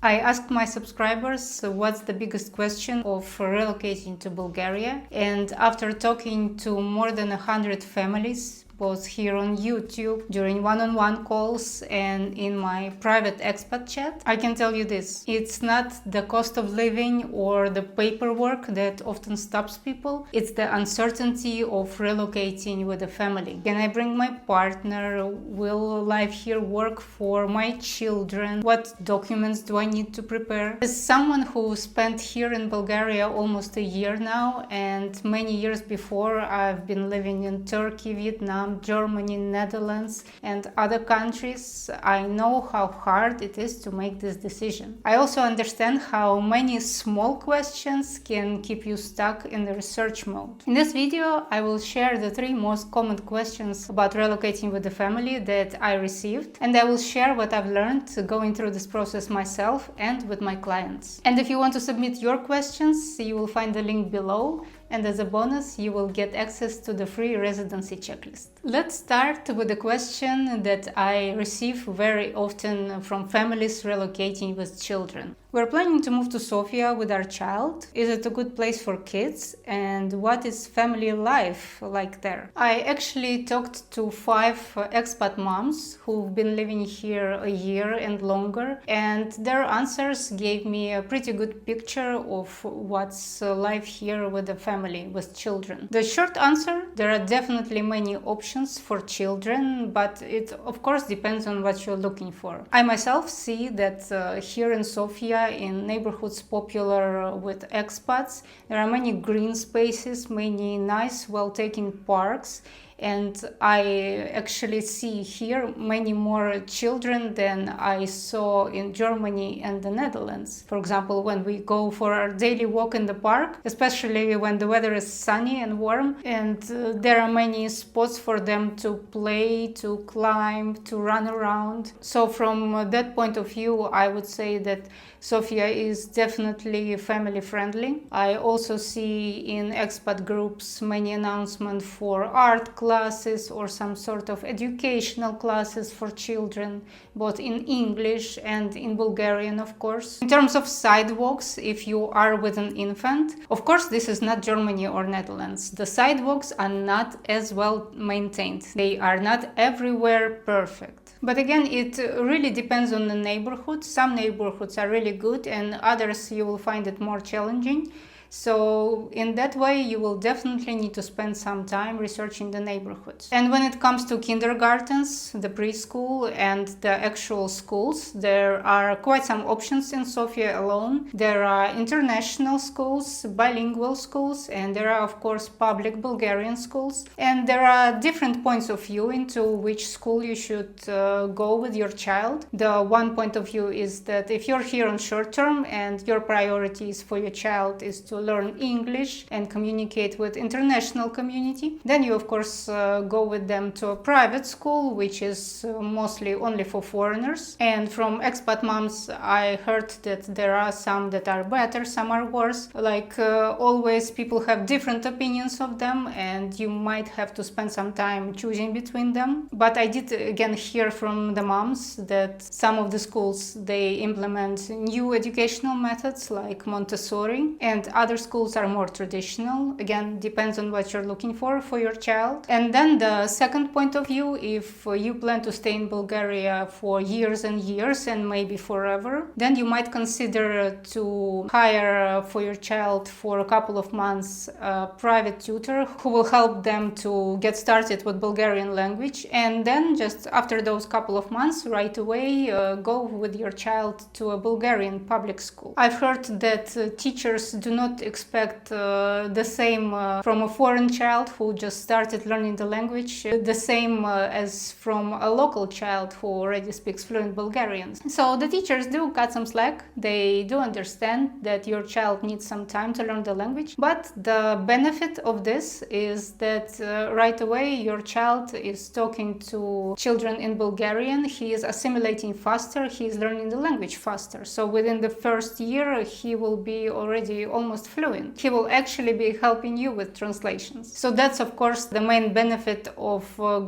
I asked my subscribers what's the biggest question of relocating to Bulgaria, and after talking to more than 100 families, both here on YouTube, during one-on-one calls, and in my private expat chat, I can tell you this. It's not the cost of living or the paperwork that often stops people. It's the uncertainty of relocating with a family. Can I bring my partner? Will life here work for my children? What documents do I need to prepare? As someone who spent here in Bulgaria almost a year now, and many years before I've been living in Turkey, Vietnam, Germany, Netherlands, and other countries, I know how hard it is to make this decision. I also understand how many small questions can keep you stuck in the research mode. In this video, I will share the 3 most common questions about relocating with the family that I received, and I will share what I've learned going through this process myself and with my clients. And if you want to submit your questions, you will find the link below. And as a bonus, you will get access to the free residency checklist. Let's start with a question that I receive very often from families relocating with children. We're planning to move to Sofia with our child. Is it a good place for kids? And what is family life like there? I actually talked to 5 expat moms who've been living here a year and longer, and their answers gave me a pretty good picture of what's life here with the family, with children. The short answer, there are definitely many options for children, but it of course depends on what you're looking for. I myself see that here in Sofia, in neighborhoods popular with expats, there are many green spaces, many nice, well-taken parks, and I actually see here many more children than I saw in Germany and the Netherlands. For example, when we go for our daily walk in the park, especially when the weather is sunny and warm, and there are many spots for them to play, to climb, to run around. So from that point of view, I would say that Sofia is definitely family friendly. I also see in expat groups many announcements for art classes or some sort of educational classes for children, both in English and in Bulgarian, of course. In terms of sidewalks, if you are with an infant, of course this is not Germany or Netherlands. The sidewalks are not as well maintained. They are not everywhere perfect. But again, it really depends on the neighborhood. Some neighborhoods are really good and others you will find it more challenging. So in that way, you will definitely need to spend some time researching the neighborhoods. And when it comes to kindergartens, the preschool and the actual schools, there are quite some options in Sofia alone. There are international schools, bilingual schools, and there are of course public Bulgarian schools. And there are different points of view into which school you should go with your child. The one point of view is that if you're here on short term and your priorities for your child is to learn English and communicate with international community, then you of course go with them to a private school, which is mostly only for foreigners. And from expat moms, I heard that there are some that are better, some are worse. Like always, people have different opinions of them, and you might have to spend some time choosing between them. But I did again hear from the moms that some of the schools, they implement new educational methods like Montessori, and other schools are more traditional. Again, depends on what you're looking for your child. And then the second point of view, if you plan to stay in Bulgaria for years and years and maybe forever, then you might consider to hire for your child for a couple of months a private tutor who will help them to get started with Bulgarian language, and then just after those couple of months, right away go with your child to a Bulgarian public school. I've heard that teachers do not expect the same from a foreign child who just started learning the language, the same as from a local child who already speaks fluent Bulgarian. So the teachers do cut some slack. They do understand that your child needs some time to learn the language, but the benefit of this is that right away your child is talking to children in Bulgarian. He is assimilating faster, he is learning the language faster. So within the first year he will be already almost fluent. He will actually be helping you with translations. So that's of course the main benefit of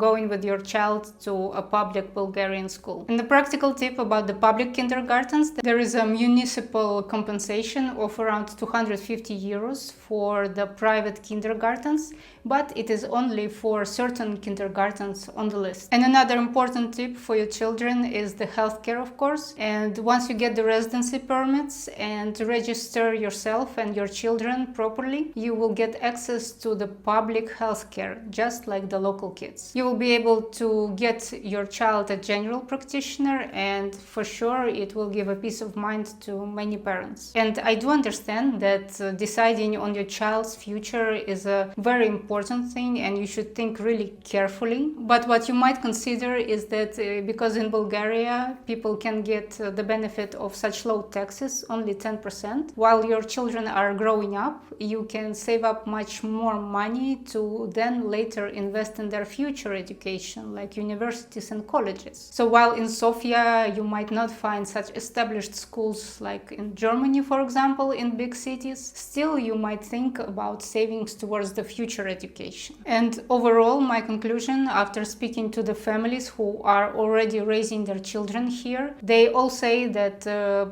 going with your child to a public Bulgarian school. And the practical tip about the public kindergartens, there is a municipal compensation of around 250 euros for the private kindergartens, but it is only for certain kindergartens on the list. And another important tip for your children is the healthcare, of course. And once you get the residency permits and register yourself and your children properly, you will get access to the public healthcare, just like the local kids. You will be able to get your child a general practitioner, and for sure it will give a peace of mind to many parents. And I do understand that deciding on your child's future is a very important thing and you should think really carefully. But what you might consider is that because in Bulgaria people can get the benefit of such low taxes, only 10%, while your children are growing up, you can save up much more money to then later invest in their future education, like universities and colleges. So while in Sofia you might not find such established schools like in Germany, for example, in big cities, still you might think about savings towards the future education. And overall, my conclusion after speaking to the families who are already raising their children here, they all say that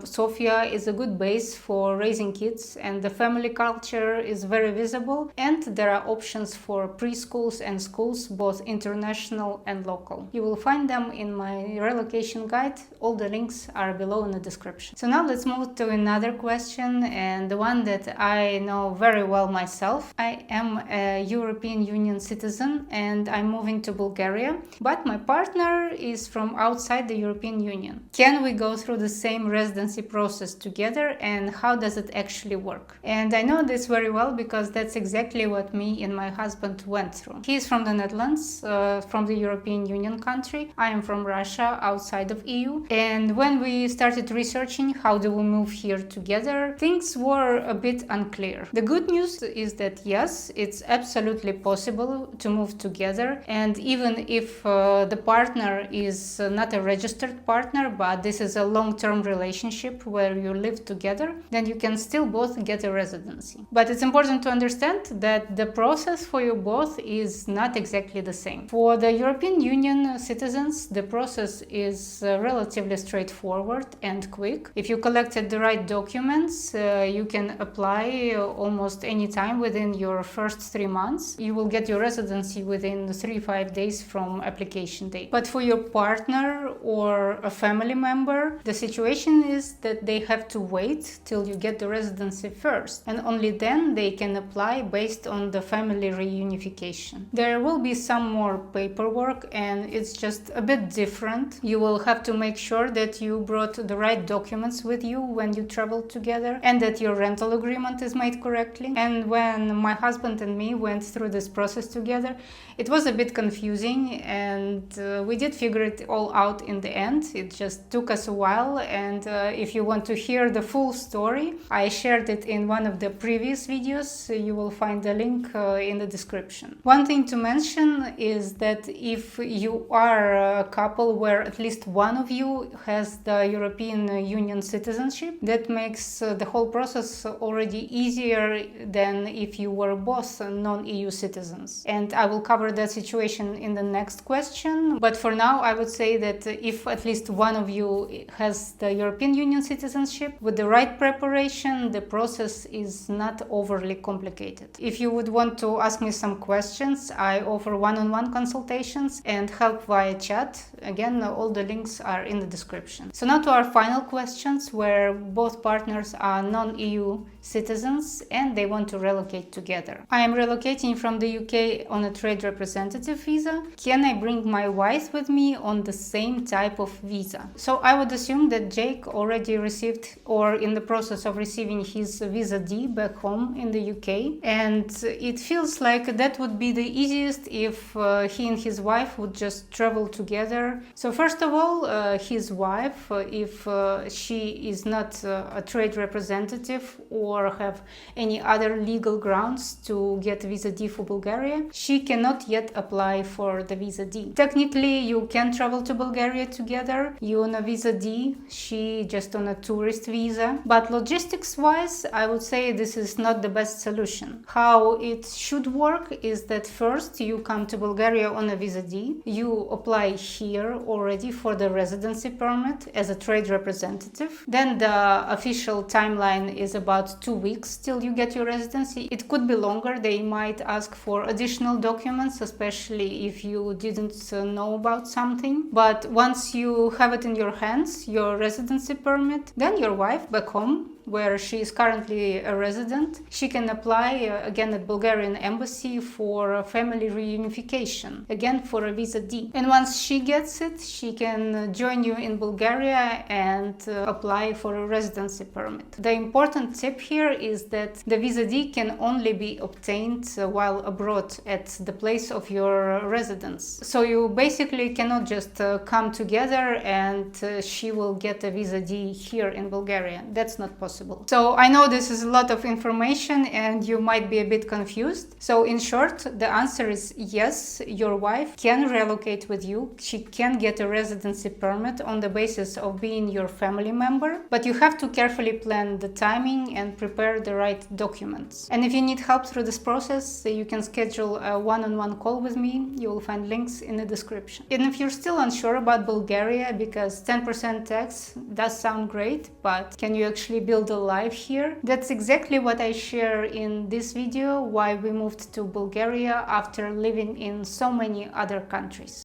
Sofia is a good base for raising kids and the family culture is very visible, and there are options for preschools and schools, both international and local. You will find them in my relocation guide. All the links are below in the description. So now let's move to another question, and the one that I know very well myself. I am a European Union citizen and I'm moving to Bulgaria, but my partner is from outside the European Union. Can we go through the same residency process together, and how does it actually work? And I know this very well because that's exactly what me and my husband went through. He is from the Netherlands, from the European Union country. I am from Russia, outside of EU. And when we started researching how do we move here together, things were a bit unclear. The good news is that yes, it's absolutely possible to move together, and even if the partner is not a registered partner, but this is a long-term relationship where you live together, then you can still both get a residency. But it's important to understand that the process for you both is not exactly the same. For the European Union citizens, the process is relatively straightforward and quick. If you collected the right documents, you can apply almost any time within your first 3 months. You will get your residency within 3-5 days from application date. But for your partner or a family member, the situation is that they have to wait till you get the residency first, and only then they can apply based on the family reunification. There will be some more paperwork and it's just a bit different. You will have to make sure that you brought the right documents with you when you travel together and that your rental agreement is made correctly. And when my husband and me went through this process together, it was a bit confusing, and we did figure it all out in the end. It just took us a while, and if you want to hear the full story, I shared it in one of the previous videos. You will find the link in the description. One thing to mention is that if you are a couple where at least one of you has the European Union citizenship, that makes the whole process already easier than if you were both non-EU citizens. And I will cover that situation in the next question. But for now, I would say that if at least one of you has the European Union citizenship, with the right preparation, the process is not overly complicated. If you would want to ask me some questions, I offer one-on-one consultations and help via chat. Again, all the links are in the description. So now to our final questions, where both partners are non-EU citizens and they want to relocate together. I am relocating from the UK on a trade representative visa. Can I bring my wife with me on the same type of visa? So I would assume that Jake already received or in the process of receiving his visa D back home in the UK, and it feels like that would be the easiest if he and his wife would just travel together. So first of all, his wife, if she is not a trade representative or have any other legal grounds to get visa D for Bulgaria, she cannot yet apply for the visa D. Technically, you can travel to Bulgaria together. You on a visa D, she just on a tourist visa. But logistics wise, I would would say this is not the best solution. How it should work is that first you come to Bulgaria on a visa D. You apply here already for the residency permit as a trade representative. Then the official timeline is about 2 weeks till you get your residency. It could be longer. They might ask for additional documents, especially if you didn't know about something. But once you have it in your hands, your residency permit, then your wife back home, where she is currently a resident, she can apply again at Bulgarian embassy for family reunification, again for a visa D. And once she gets it, she can join you in Bulgaria and apply for a residency permit. The important tip here is that the visa D can only be obtained while abroad at the place of your residence. So you basically cannot just come together and she will get a visa D here in Bulgaria. That's not possible. So I know this is a lot of information and you might be a bit confused. So in short, the answer is yes, your wife can relocate with you. She can get a residency permit on the basis of being your family member, but you have to carefully plan the timing and prepare the right documents. And if you need help through this process, you can schedule a one-on-one call with me. You will find links in the description. And if you're still unsure about Bulgaria, because 10% tax does sound great, but can you actually build a life here? That's exactly what I share in this video, why we moved to Bulgaria after living in so many other countries.